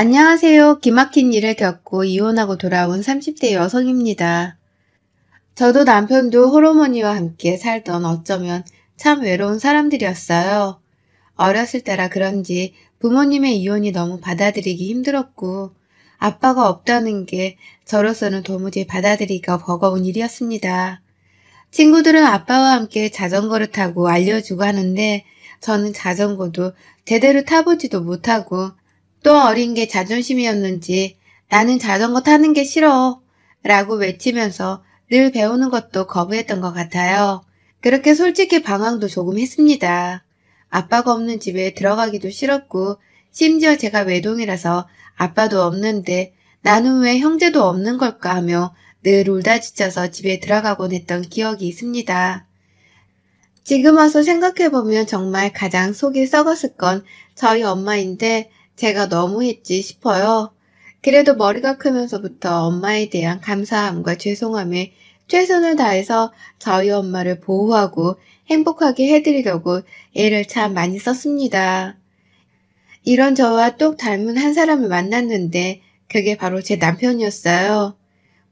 안녕하세요. 기막힌 일을 겪고 이혼하고 돌아온 30대 여성입니다. 저도 남편도 호르몬이와 함께 살던 어쩌면 참 외로운 사람들이었어요. 어렸을 때라 그런지 부모님의 이혼이 너무 받아들이기 힘들었고 아빠가 없다는 게 저로서는 도무지 받아들이기가 버거운 일이었습니다. 친구들은 아빠와 함께 자전거를 타고 알려주고 하는데 저는 자전거도 제대로 타보지도 못하고 또 어린 게 자존심이었는지 나는 자전거 타는 게 싫어 라고 외치면서 늘 배우는 것도 거부했던 것 같아요. 그렇게 솔직히 방황도 조금 했습니다. 아빠가 없는 집에 들어가기도 싫었고 심지어 제가 외동이라서 아빠도 없는데 나는 왜 형제도 없는 걸까 하며 늘 울다 지쳐서 집에 들어가곤 했던 기억이 있습니다. 지금 와서 생각해보면 정말 가장 속이 썩었을 건 저희 엄마인데 제가 너무했지 싶어요. 그래도 머리가 크면서부터 엄마에 대한 감사함과 죄송함에 최선을 다해서 저희 엄마를 보호하고 행복하게 해드리려고 애를 참 많이 썼습니다. 이런 저와 똑 닮은 한 사람을 만났는데 그게 바로 제 남편이었어요.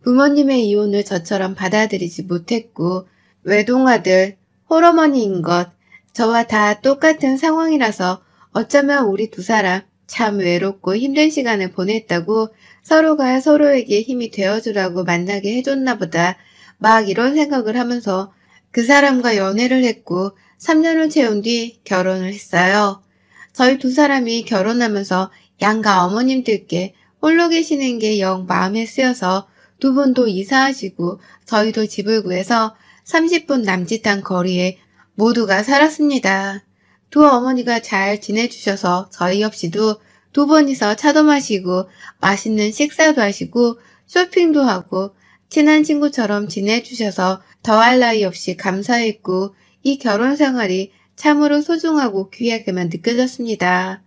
부모님의 이혼을 저처럼 받아들이지 못했고 외동아들, 홀어머니인 것, 저와 다 똑같은 상황이라서 어쩌면 우리 두 사람 참 외롭고 힘든 시간을 보냈다고 서로가 서로에게 힘이 되어주라고 만나게 해줬나 보다 막 이런 생각을 하면서 그 사람과 연애를 했고 3년을 채운 뒤 결혼을 했어요. 저희 두 사람이 결혼하면서 양가 어머님들께 홀로 계시는 게 영 마음에 쓰여서 두 분도 이사하시고 저희도 집을 구해서 30분 남짓한 거리에 모두가 살았습니다. 두 어머니가 잘 지내주셔서 저희 없이도 두 분이서 차도 마시고 맛있는 식사도 하시고 쇼핑도 하고 친한 친구처럼 지내주셔서 더할 나위 없이 감사했고 이 결혼 생활이 참으로 소중하고 귀하게만 느껴졌습니다.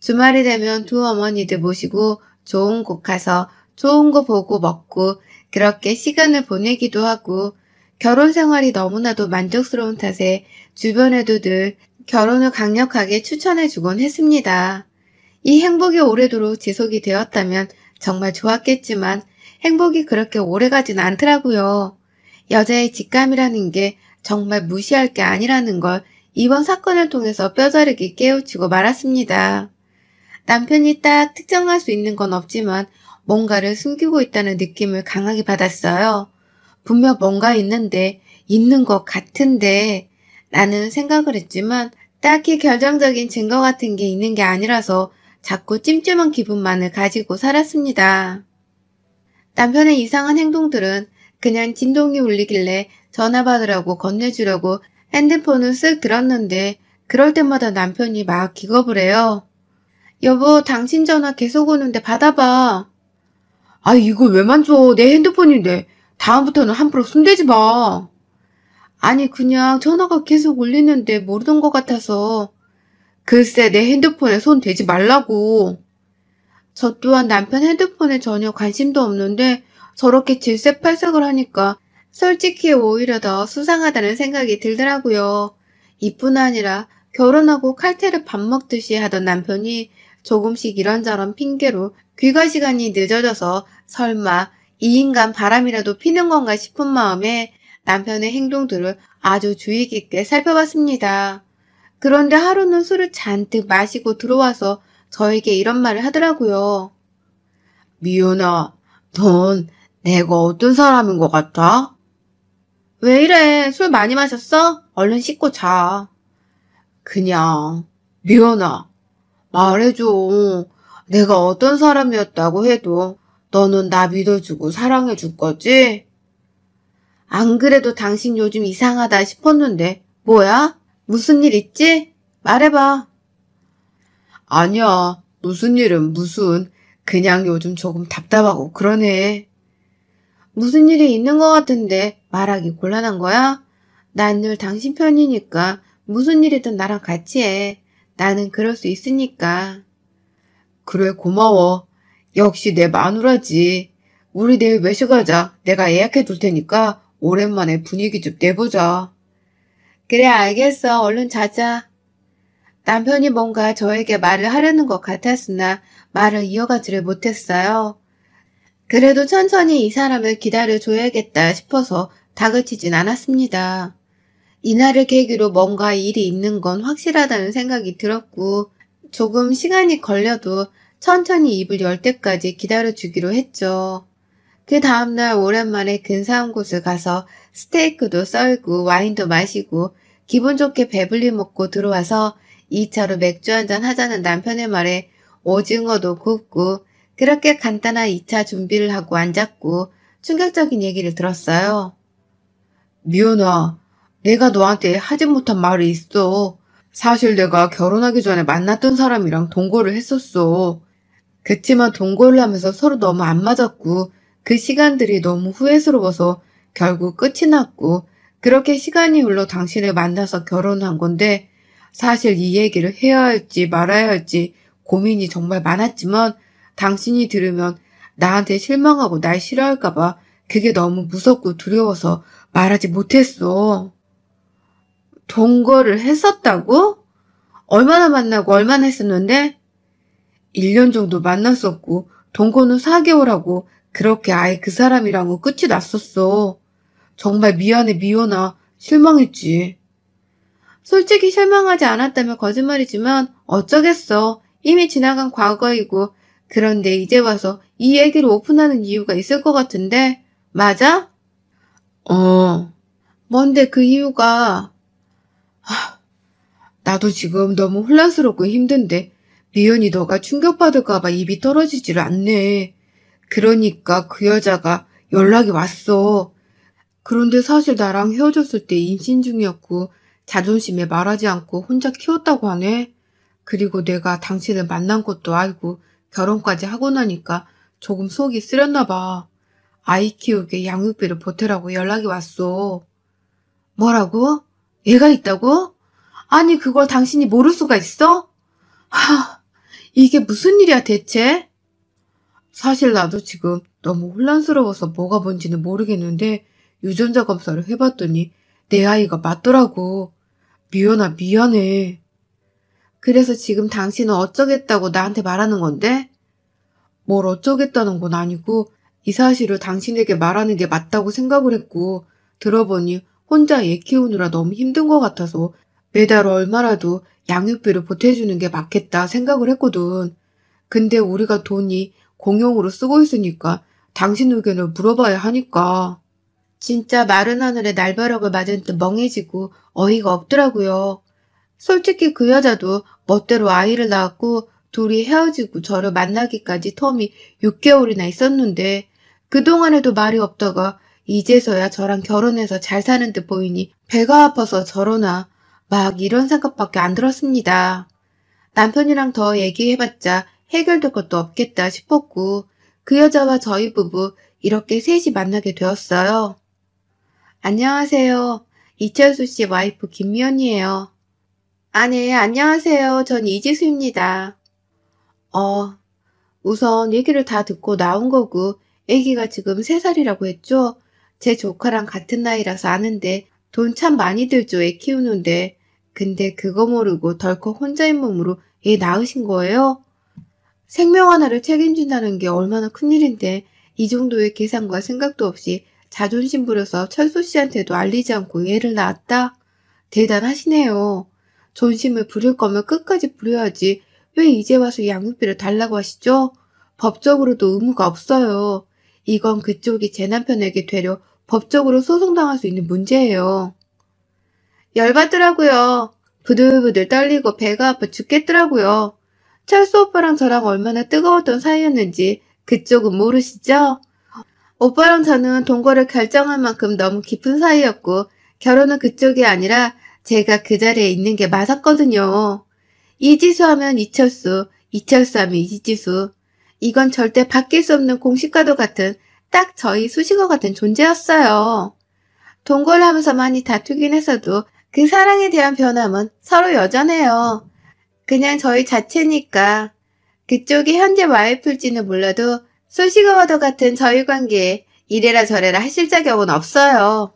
주말이 되면 두 어머니들 모시고 좋은 곳 가서 좋은 거 보고 먹고 그렇게 시간을 보내기도 하고 결혼 생활이 너무나도 만족스러운 탓에 주변에도 늘 결혼을 강력하게 추천해주곤 했습니다. 이 행복이 오래도록 지속이 되었다면 정말 좋았겠지만 행복이 그렇게 오래가진 않더라고요. 여자의 직감이라는 게 정말 무시할 게 아니라는 걸 이번 사건을 통해서 뼈저리게 깨우치고 말았습니다. 남편이 딱 특정할 수 있는 건 없지만 뭔가를 숨기고 있다는 느낌을 강하게 받았어요. 분명 뭔가 있는데 있는 것 같은데 라는 생각을 했지만 딱히 결정적인 증거 같은 게 있는 게 아니라서 자꾸 찜찜한 기분만을 가지고 살았습니다. 남편의 이상한 행동들은 그냥 진동이 울리길래 전화 받으라고 건네주려고 핸드폰을 쓱 들었는데 그럴 때마다 남편이 막 기겁을 해요. 여보, 당신 전화 계속 오는데 받아봐. 아, 이걸 왜 만져? 내 핸드폰인데. 다음부터는 함부로 손대지 마. 아니, 그냥 전화가 계속 울리는데 모르던 것 같아서. 글쎄, 내 핸드폰에 손 대지 말라고. 저 또한 남편 핸드폰에 전혀 관심도 없는데 저렇게 질색팔색을 하니까 솔직히 오히려 더 수상하다는 생각이 들더라고요. 이뿐 아니라 결혼하고 칼퇴를 밥 먹듯이 하던 남편이 조금씩 이런저런 핑계로 귀가 시간이 늦어져서 설마 이 인간 바람이라도 피는 건가 싶은 마음에 남편의 행동들을 아주 주의 깊게 살펴봤습니다. 그런데 하루는 술을 잔뜩 마시고 들어와서 저에게 이런 말을 하더라고요. 미연아, 넌 내가 어떤 사람인 것 같아? 왜 이래? 술 많이 마셨어? 얼른 씻고 자. 그냥, 미연아, 말해줘. 내가 어떤 사람이었다고 해도 너는 나 믿어주고 사랑해줄 거지? 안 그래도 당신 요즘 이상하다 싶었는데 뭐야? 무슨 일 있지? 말해봐. 아니야. 무슨 일은 무슨. 그냥 요즘 조금 답답하고 그러네. 무슨 일이 있는 것 같은데 말하기 곤란한 거야? 난 늘 당신 편이니까 무슨 일이든 나랑 같이 해. 나는 그럴 수 있으니까. 그래, 고마워. 역시 내 마누라지. 우리 내일 외식하자. 내가 예약해 둘 테니까 오랜만에 분위기 좀 내보자. 그래, 알겠어. 얼른 자자. 남편이 뭔가 저에게 말을 하려는 것 같았으나 말을 이어가지를 못했어요. 그래도 천천히 이 사람을 기다려줘야겠다 싶어서 다그치진 않았습니다. 이날을 계기로 뭔가 일이 있는 건 확실하다는 생각이 들었고 조금 시간이 걸려도 천천히 입을 열 때까지 기다려주기로 했죠. 그 다음날 오랜만에 근사한 곳을 가서 스테이크도 썰고 와인도 마시고 기분 좋게 배불리 먹고 들어와서 2차로 맥주 한잔 하자는 남편의 말에 오징어도 굽고 그렇게 간단한 2차 준비를 하고 앉았고 충격적인 얘기를 들었어요. 미연아, 내가 너한테 하지 못한 말이 있어. 사실 내가 결혼하기 전에 만났던 사람이랑 동거를 했었어. 그치만 동거를 하면서 서로 너무 안 맞았고 그 시간들이 너무 후회스러워서 결국 끝이 났고 그렇게 시간이 흘러 당신을 만나서 결혼한 건데 사실 이 얘기를 해야 할지 말아야 할지 고민이 정말 많았지만 당신이 들으면 나한테 실망하고 날 싫어할까봐 그게 너무 무섭고 두려워서 말하지 못했어. 동거를 했었다고? 얼마나 만나고 얼마나 했었는데? 1년 정도 만났었고 동거는 4개월 하고 그렇게 아예 그 사람이랑은 끝이 났었어. 정말 미안해 미연아. 실망했지. 솔직히 실망하지 않았다면 거짓말이지만 어쩌겠어. 이미 지나간 과거이고 그런데 이제 와서 이 얘기를 오픈하는 이유가 있을 것 같은데 맞아? 뭔데 그 이유가? 나도 지금 너무 혼란스럽고 힘든데 미연이 너가 충격받을까봐 입이 떨어지질 않네. 그러니까 그 여자가 연락이 왔어. 그런데 사실 나랑 헤어졌을 때 임신 중이었고 자존심에 말하지 않고 혼자 키웠다고 하네. 그리고 내가 당신을 만난 것도 알고 결혼까지 하고 나니까 조금 속이 쓰렸나 봐. 아이 키우게 양육비를 보태라고 연락이 왔어. 뭐라고? 얘가 있다고? 아니 그걸 당신이 모를 수가 있어? 이게 무슨 일이야 대체? 사실 나도 지금 너무 혼란스러워서 뭐가 뭔지는 모르겠는데 유전자 검사를 해봤더니 내 아이가 맞더라고. 미연아 미안해. 그래서 지금 당신은 어쩌겠다고 나한테 말하는 건데? 뭘 어쩌겠다는 건 아니고 이 사실을 당신에게 말하는 게 맞다고 생각을 했고 들어보니 혼자 애 키우느라 너무 힘든 것 같아서 매달 얼마라도 양육비를 보태주는 게 맞겠다 생각을 했거든. 근데 우리가 돈이 공용으로 쓰고 있으니까 당신 의견을 물어봐야 하니까. 진짜 마른 하늘에 날벼락을 맞은 듯 멍해지고 어이가 없더라고요. 솔직히 그 여자도 멋대로 아이를 낳았고 둘이 헤어지고 저를 만나기까지 텀이 6개월이나 있었는데 그동안에도 말이 없다가 이제서야 저랑 결혼해서 잘 사는 듯 보이니 배가 아파서 저러나 막 이런 생각밖에 안 들었습니다. 남편이랑 더 얘기해봤자 해결될 것도 없겠다 싶었고 그 여자와 저희 부부 이렇게 셋이 만나게 되었어요. 안녕하세요. 이철수 씨 와이프 김미연이에요. 아, 네, 안녕하세요. 전 이지수입니다. 우선 얘기를 다 듣고 나온 거고 아기가 지금 3살이라고 했죠? 제 조카랑 같은 나이라서 아는데 돈 참 많이 들죠, 애 키우는데. 근데 그거 모르고 덜컥 혼자인 몸으로 애 낳으신 거예요? 생명 하나를 책임진다는 게 얼마나 큰일인데 이 정도의 계산과 생각도 없이 자존심 부려서 철수 씨한테도 알리지 않고 애를 낳았다? 대단하시네요. 존심을 부릴 거면 끝까지 부려야지 왜 이제 와서 양육비를 달라고 하시죠? 법적으로도 의무가 없어요. 이건 그쪽이 제 남편에게 되려 법적으로 소송당할 수 있는 문제예요. 열받더라고요. 부들부들 떨리고 배가 아파 죽겠더라고요. 철수 오빠랑 저랑 얼마나 뜨거웠던 사이였는지 그쪽은 모르시죠? 오빠랑 저는 동거를 결정할 만큼 너무 깊은 사이였고 결혼은 그쪽이 아니라 제가 그 자리에 있는 게 맞았거든요. 이지수 하면 이철수, 이철수 하면 이지수. 이건 절대 바뀔 수 없는 공식과도 같은 딱 저희 수식어 같은 존재였어요. 동거를 하면서 많이 다투긴 했어도 그 사랑에 대한 변함은 서로 여전해요. 그냥 저희 자체니까. 그쪽이 현재 와이프일지는 몰라도 수식어와도 같은 저희 관계에 이래라 저래라 하실 자격은 없어요.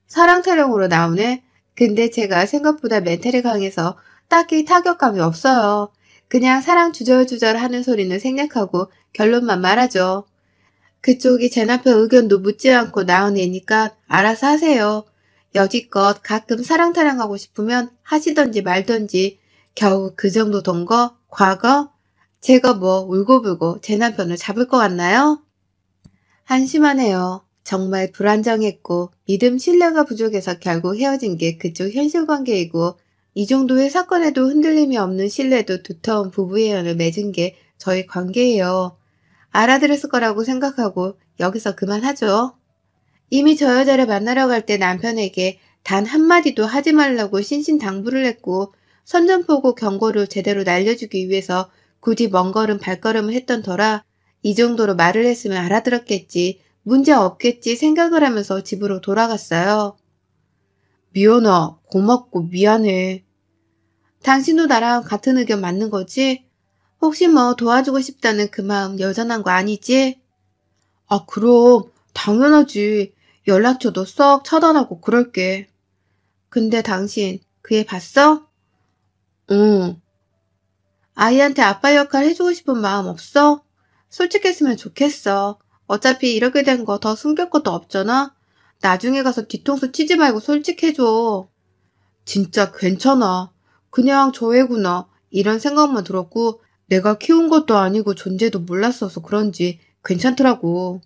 사랑 타령으로 나오네. 근데 제가 생각보다 멘탈이 강해서 딱히 타격감이 없어요. 그냥 사랑 주절주절 하는 소리는 생략하고 결론만 말하죠. 그쪽이 제 남편 의견도 묻지 않고 낳은 애니까 알아서 하세요. 여지껏 가끔 사랑 타령하고 싶으면 하시던지 말던지 겨우 그 정도 돈 거? 과거? 제가 뭐 울고불고 제 남편을 잡을 것 같나요? 한심하네요. 정말 불안정했고 믿음 신뢰가 부족해서 결국 헤어진 게 그쪽 현실 관계이고 이 정도의 사건에도 흔들림이 없는 신뢰도 두터운 부부예언을 맺은 게 저희 관계예요. 알아들었을 거라고 생각하고 여기서 그만하죠. 이미 저 여자를 만나러 갈 때 남편에게 단 한마디도 하지 말라고 신신당부를 했고 선전포고 경고를 제대로 날려주기 위해서 굳이 먼 걸음 발걸음을 했던 터라 이 정도로 말을 했으면 알아들었겠지, 문제 없겠지 생각을 하면서 집으로 돌아갔어요. 미연아, 고맙고 미안해. 당신도 나랑 같은 의견 맞는 거지? 혹시 뭐 도와주고 싶다는 그 마음 여전한 거 아니지? 아, 그럼 당연하지. 연락처도 썩 차단하고 그럴게. 근데 당신 그 애 봤어? 응. 아이한테 아빠 역할 해주고 싶은 마음 없어? 솔직했으면 좋겠어. 어차피 이렇게 된 거 더 숨길 것도 없잖아? 나중에 가서 뒤통수 치지 말고 솔직해줘. 진짜 괜찮아. 그냥 저 애구나. 이런 생각만 들었고 내가 키운 것도 아니고 존재도 몰랐어서 그런지 괜찮더라고.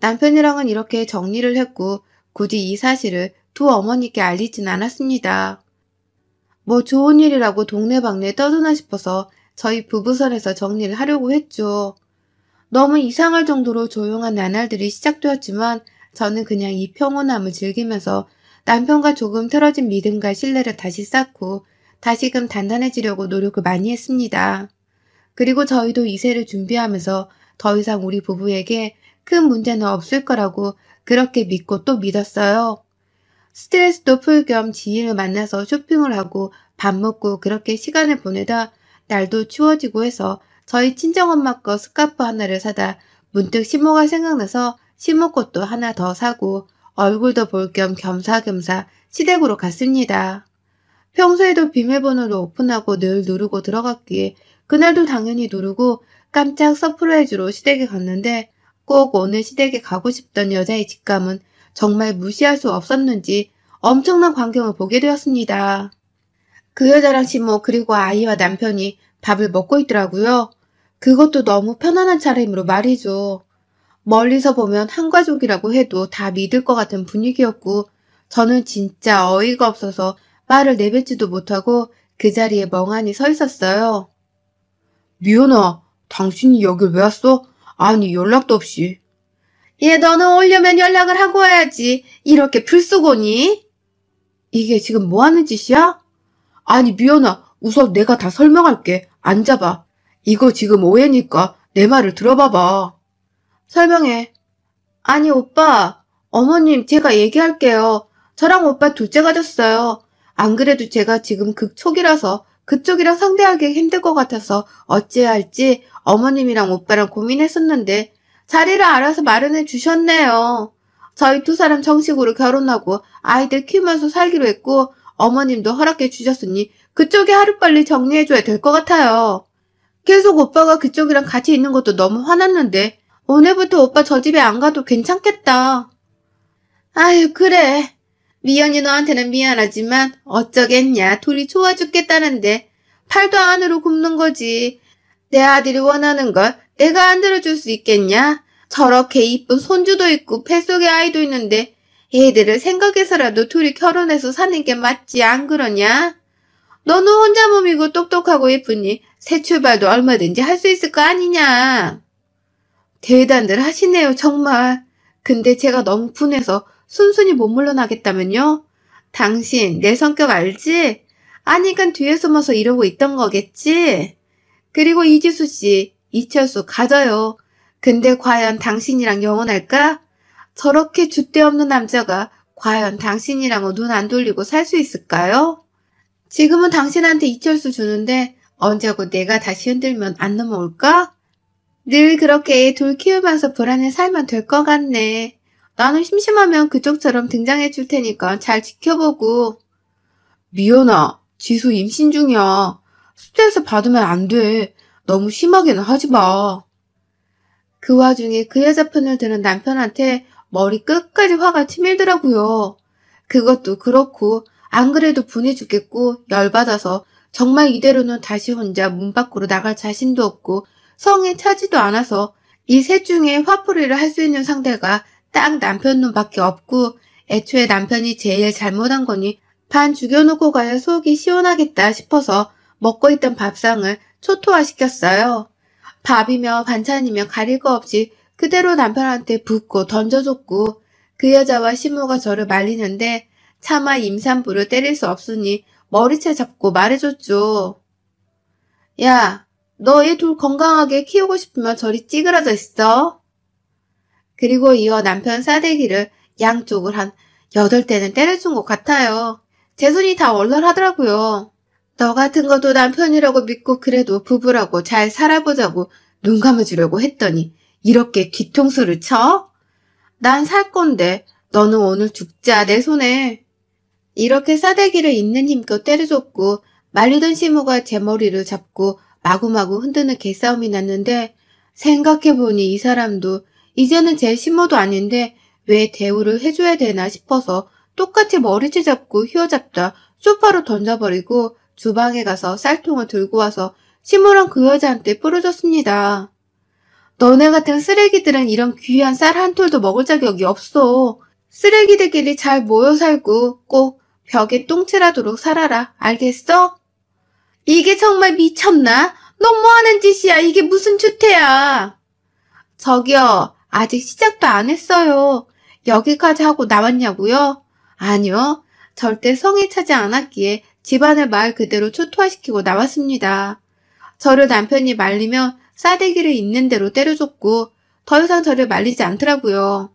남편이랑은 이렇게 정리를 했고 굳이 이 사실을 두 어머니께 알리진 않았습니다. 뭐 좋은 일이라고 동네방네 떠드나 싶어서 저희 부부선에서 정리를 하려고 했죠. 너무 이상할 정도로 조용한 나날들이 시작되었지만 저는 그냥 이 평온함을 즐기면서 남편과 조금 틀어진 믿음과 신뢰를 다시 쌓고 다시금 단단해지려고 노력을 많이 했습니다. 그리고 저희도 이세를 준비하면서 더 이상 우리 부부에게 큰 문제는 없을 거라고 그렇게 믿고 또 믿었어요. 스트레스도 풀 겸 지인을 만나서 쇼핑을 하고 밥 먹고 그렇게 시간을 보내다 날도 추워지고 해서 저희 친정엄마 거 스카프 하나를 사다 문득 시모가 생각나서 시모꽃도 하나 더 사고 얼굴도 볼 겸 겸사겸사 시댁으로 갔습니다. 평소에도 비밀번호를 오픈하고 늘 누르고 들어갔기에 그날도 당연히 누르고 깜짝 서프라이즈로 시댁에 갔는데 꼭 오늘 시댁에 가고 싶던 여자의 직감은 정말 무시할 수 없었는지 엄청난 광경을 보게 되었습니다. 그 여자랑 시모 그리고 아이와 남편이 밥을 먹고 있더라고요. 그것도 너무 편안한 차림으로 말이죠. 멀리서 보면 한 가족이라고 해도 다 믿을 것 같은 분위기였고 저는 진짜 어이가 없어서 말을 내뱉지도 못하고 그 자리에 멍하니 서 있었어요. 미연아, 당신이 여길 왜 왔어? 아니 연락도 없이. 얘 너는 오려면 연락을 하고 와야지. 이렇게 불쑥 오니? 이게 지금 뭐 하는 짓이야? 아니 미연아, 우선 내가 다 설명할게. 앉아봐. 이거 지금 오해니까 내 말을 들어봐봐. 설명해. 아니 오빠, 어머님 제가 얘기할게요. 저랑 오빠 둘째 가졌어요. 안 그래도 제가 지금 극초기라서 그쪽이랑 상대하기 힘들 것 같아서 어찌해야 할지 어머님이랑 오빠랑 고민했었는데 자리를 알아서 마련해 주셨네요. 저희 두 사람 정식으로 결혼하고 아이들 키우면서 살기로 했고 어머님도 허락해 주셨으니 그쪽이 하루빨리 정리해줘야 될 것 같아요. 계속 오빠가 그쪽이랑 같이 있는 것도 너무 화났는데 오늘부터 오빠 저 집에 안 가도 괜찮겠다. 아유 그래. 미연이 너한테는 미안하지만 어쩌겠냐. 둘이 좋아 죽겠다는데 팔도 안으로 굽는 거지. 내 아들이 원하는 걸 내가 안 들어줄 수 있겠냐? 저렇게 이쁜 손주도 있고 뱃속에 아이도 있는데 애들을 생각해서라도 둘이 결혼해서 사는 게 맞지 안 그러냐? 너는 혼자 몸이고 똑똑하고 예쁘니 새 출발도 얼마든지 할 수 있을 거 아니냐? 대단들 하시네요 정말. 근데 제가 너무 분해서 순순히 못 물러나겠다면요? 당신 내 성격 알지? 아니깐 뒤에 숨어서 이러고 있던 거겠지? 그리고 이지수 씨, 이철수 가져요. 근데 과연 당신이랑 영원할까? 저렇게 줏대 없는 남자가 과연 당신이랑은 눈 안 돌리고 살 수 있을까요? 지금은 당신한테 이철수 주는데 언제고 내가 다시 흔들면 안 넘어올까? 늘 그렇게 둘 키우면서 불안해 살면 될 것 같네. 나는 심심하면 그쪽처럼 등장해 줄 테니까 잘 지켜보고. 미연아, 지수 임신 중이야. 스트레스 받으면 안 돼. 너무 심하게는 하지 마. 그 와중에 그 여자 편을 드는 남편한테 머리 끝까지 화가 치밀더라고요. 그것도 그렇고 안 그래도 분해 죽겠고 열받아서 정말 이대로는 다시 혼자 문 밖으로 나갈 자신도 없고 성에 차지도 않아서 이 셋 중에 화풀이를 할 수 있는 상대가 딱 남편 눈밖에 없고 애초에 남편이 제일 잘못한 거니 반 죽여놓고 가야 속이 시원하겠다 싶어서 먹고 있던 밥상을 초토화시켰어요. 밥이며 반찬이며 가릴 거 없이 그대로 남편한테 붓고 던져줬고 그 여자와 시모가 저를 말리는데 차마 임산부를 때릴 수 없으니 머리채 잡고 말해줬죠. 야, 너 얘 둘 건강하게 키우고 싶으면 저리 찌그러져 있어. 그리고 이어 남편 싸대기를 양쪽을 한 8대는 때려준 것 같아요. 제 손이 다 얼얼하더라고요. 너 같은 것도 남편이라고 믿고 그래도 부부라고 잘 살아보자고 눈 감아주려고 했더니 이렇게 뒤통수를 쳐? 난 살 건데 너는 오늘 죽자 내 손에. 이렇게 싸대기를 있는 힘껏 때려줬고 말리던 시모가 제 머리를 잡고 마구마구 흔드는 개싸움이 났는데 생각해보니 이 사람도 이제는 제 시모도 아닌데 왜 대우를 해줘야 되나 싶어서 똑같이 머리채 잡고 휘어잡다 소파로 던져버리고 주방에 가서 쌀통을 들고 와서 시모랑 그 여자한테 뿌려줬습니다. 너네 같은 쓰레기들은 이런 귀한 쌀 한 톨도 먹을 자격이 없어. 쓰레기들끼리 잘 모여 살고 꼭 벽에 똥칠하도록 살아라. 알겠어? 이게 정말 미쳤나? 너 뭐하는 짓이야? 이게 무슨 추태야? 저기요. 아직 시작도 안 했어요. 여기까지 하고 나왔냐고요? 아니요. 절대 성에 차지 않았기에 집안을 말 그대로 초토화시키고 나왔습니다. 저를 남편이 말리면 싸대기를 있는 대로 때려줬고 더 이상 저를 말리지 않더라고요.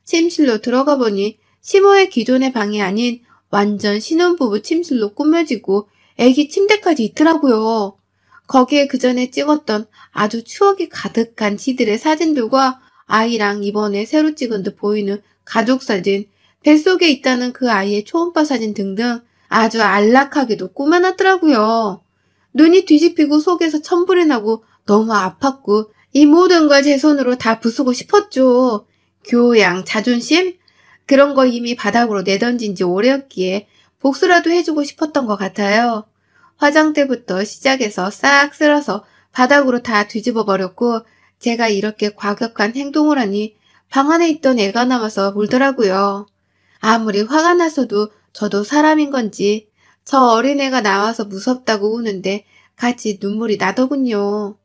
침실로 들어가 보니 시모의 기존의 방이 아닌 완전 신혼부부 침실로 꾸며지고 애기 침대까지 있더라고요. 거기에 그전에 찍었던 아주 추억이 가득한 지들의 사진들과 아이랑 이번에 새로 찍은 듯 보이는 가족사진, 뱃속에 있다는 그 아이의 초음파 사진 등등 아주 안락하게도 꾸며놨더라고요. 눈이 뒤집히고 속에서 천불이 나고 너무 아팠고 이 모든 걸 제 손으로 다 부수고 싶었죠. 교양, 자존심? 그런 거 이미 바닥으로 내던진 지 오래였기에 복수라도 해주고 싶었던 것 같아요. 화장대부터 시작해서 싹 쓸어서 바닥으로 다 뒤집어 버렸고 제가 이렇게 과격한 행동을 하니 방 안에 있던 애가 남아서 울더라고요. 아무리 화가 났어도 저도 사람인 건지 저 어린애가 나와서 무섭다고 우는데 같이 눈물이 나더군요.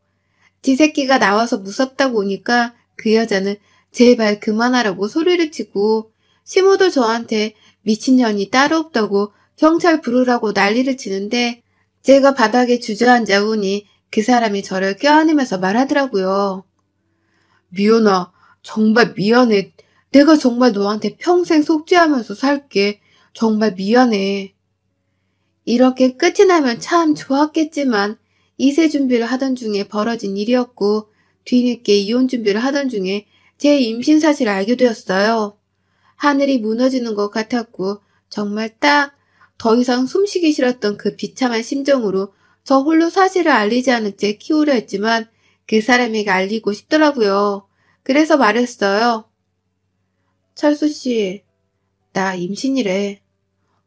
지 새끼가 나와서 무섭다고 우니까 그 여자는 제발 그만하라고 소리를 치고 시모도 저한테 미친년이 따로 없다고 경찰 부르라고 난리를 치는데 제가 바닥에 주저앉아 우니 그 사람이 저를 껴안으면서 말하더라고요. 미연아, 정말 미안해. 내가 정말 너한테 평생 속죄하면서 살게. 정말 미안해. 이렇게 끝이 나면 참 좋았겠지만 이세 준비를 하던 중에 벌어진 일이었고 뒤늦게 이혼 준비를 하던 중에 제 임신 사실을 알게 되었어요. 하늘이 무너지는 것 같았고 정말 딱 더 이상 숨쉬기 싫었던 그 비참한 심정으로 저 홀로 사실을 알리지 않은 채 키우려 했지만 그 사람에게 알리고 싶더라고요. 그래서 말했어요. 철수씨, 나 임신이래.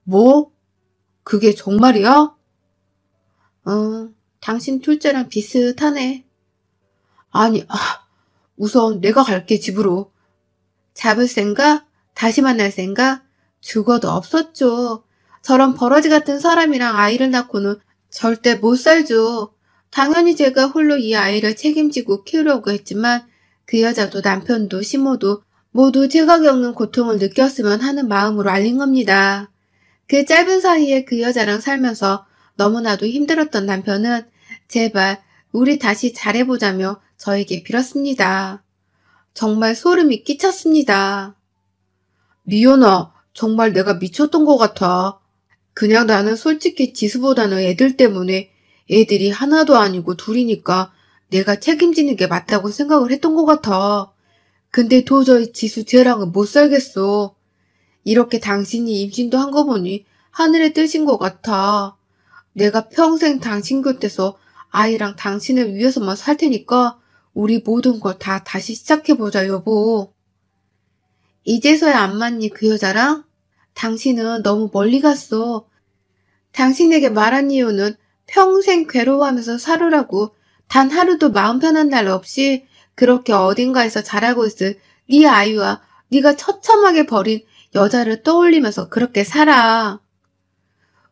뭐? 그게 정말이야? 당신 둘째랑 비슷하네. 아니, 우선 내가 갈게 집으로. 잡을 생각? 다시 만날 생각? 죽어도 없었죠. 저런 버러지 같은 사람이랑 아이를 낳고는 절대 못 살죠. 당연히 제가 홀로 이 아이를 책임지고 키우려고 했지만 그 여자도 남편도 시모도 모두 제가 겪는 고통을 느꼈으면 하는 마음으로 알린 겁니다. 그 짧은 사이에 그 여자랑 살면서 너무나도 힘들었던 남편은 제발 우리 다시 잘해보자며 저에게 빌었습니다. 정말 소름이 끼쳤습니다. 미연아, 정말 내가 미쳤던 것 같아. 그냥 나는 솔직히 지수보다는 애들 때문에 애들이 하나도 아니고 둘이니까 내가 책임지는 게 맞다고 생각을 했던 것 같아. 근데 도저히 지수 쟤랑은 못 살겠어. 이렇게 당신이 임신도 한 거 보니 하늘의 뜻인 것 같아. 내가 평생 당신 곁에서 아이랑 당신을 위해서만 살 테니까 우리 모든 걸 다 다시 시작해보자, 여보. 이제서야 안 맞니, 그 여자랑? 당신은 너무 멀리 갔어. 당신에게 말한 이유는 평생 괴로워하면서 살으라고 단 하루도 마음 편한 날 없이 그렇게 어딘가에서 자라고 있을 네 아이와 네가 처참하게 버린 여자를 떠올리면서 그렇게 살아.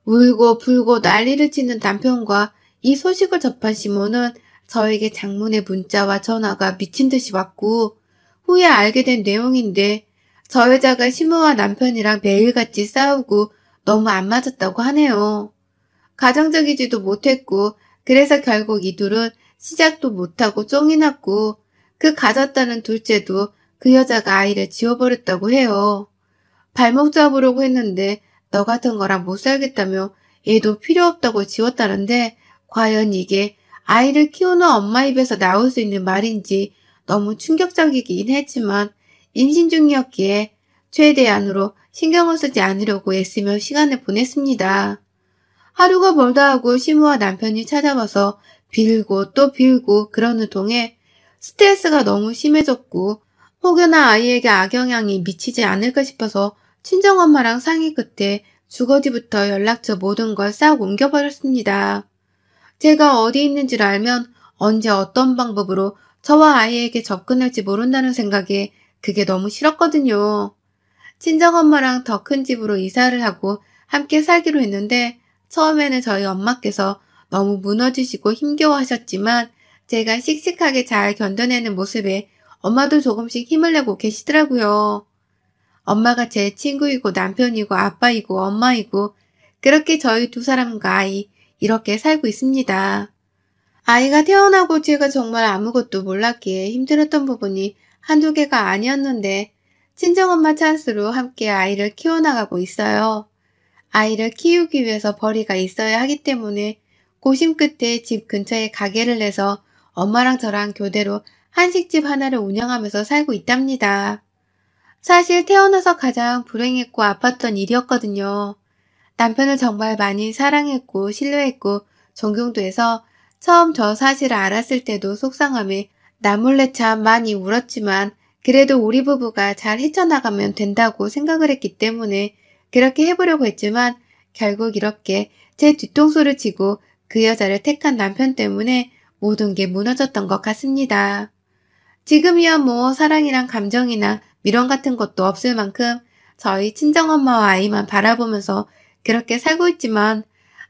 울고 불고 난리를 치는 남편과 이 소식을 접한 시몬은 저에게 장문의 문자와 전화가 미친 듯이 왔고 후에 알게 된 내용인데 저 여자가 시모와 남편이랑 매일같이 싸우고 너무 안 맞았다고 하네요. 가정적이지도 못했고 그래서 결국 이 둘은 시작도 못하고 쫑이 났고 그 가졌다는 둘째도 그 여자가 아이를 지워버렸다고 해요. 발목 잡으려고 했는데 너 같은 거랑 못 살겠다며 얘도 필요 없다고 지웠다는데 과연 이게 아이를 키우는 엄마 입에서 나올 수 있는 말인지 너무 충격적이긴 했지만 임신 중이었기에 최대한으로 신경을 쓰지 않으려고 애쓰며 시간을 보냈습니다. 하루가 멀다 하고 시무와 남편이 찾아와서 빌고 또 빌고 그러는 동에 스트레스가 너무 심해졌고 혹여나 아이에게 악영향이 미치지 않을까 싶어서 친정엄마랑 상의 끝에 주거지부터 연락처 모든 걸 싹 옮겨버렸습니다. 제가 어디 있는지를 알면 언제 어떤 방법으로 저와 아이에게 접근할지 모른다는 생각에 그게 너무 싫었거든요. 친정엄마랑 더 큰 집으로 이사를 하고 함께 살기로 했는데 처음에는 저희 엄마께서 너무 무너지시고 힘겨워하셨지만 제가 씩씩하게 잘 견뎌내는 모습에 엄마도 조금씩 힘을 내고 계시더라고요. 엄마가 제 친구이고 남편이고 아빠이고 엄마이고 그렇게 저희 두 사람과 아이 이렇게 살고 있습니다. 아이가 태어나고 제가 정말 아무것도 몰랐기에 힘들었던 부분이 한두 개가 아니었는데 친정엄마 찬스로 함께 아이를 키워나가고 있어요. 아이를 키우기 위해서 벌이가 있어야 하기 때문에 고심 끝에 집 근처에 가게를 내서 엄마랑 저랑 교대로 한식집 하나를 운영하면서 살고 있답니다. 사실 태어나서 가장 불행했고 아팠던 일이었거든요. 남편을 정말 많이 사랑했고 신뢰했고 존경도 해서 처음 저 사실을 알았을 때도 속상함에 나 몰래 참 많이 울었지만 그래도 우리 부부가 잘 헤쳐나가면 된다고 생각을 했기 때문에 그렇게 해보려고 했지만 결국 이렇게 제 뒤통수를 치고 그 여자를 택한 남편 때문에 모든 게 무너졌던 것 같습니다. 지금이야 뭐 사랑이랑 감정이나 미련 같은 것도 없을 만큼 저희 친정엄마와 아이만 바라보면서 그렇게 살고 있지만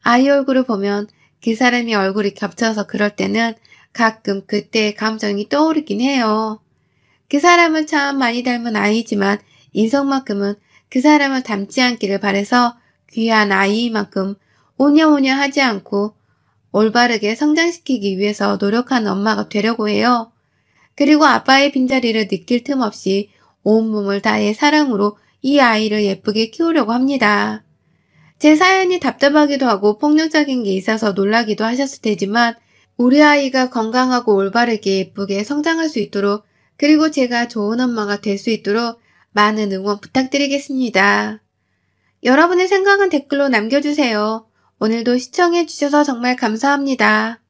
아이 얼굴을 보면 그 사람이 얼굴이 겹쳐서 그럴 때는 가끔 그때의 감정이 떠오르긴 해요. 그 사람을 참 많이 닮은 아이지만 인성만큼은 그 사람을 닮지 않기를 바래서 귀한 아이만큼 오냐오냐 하지 않고 올바르게 성장시키기 위해서 노력하는 엄마가 되려고 해요. 그리고 아빠의 빈자리를 느낄 틈 없이 온몸을 다해 사랑으로 이 아이를 예쁘게 키우려고 합니다. 제 사연이 답답하기도 하고 폭력적인 게 있어서 놀라기도 하셨을 테지만 우리 아이가 건강하고 올바르게 예쁘게 성장할 수 있도록 그리고 제가 좋은 엄마가 될 수 있도록 많은 응원 부탁드리겠습니다. 여러분의 생각은 댓글로 남겨주세요. 오늘도 시청해주셔서 정말 감사합니다.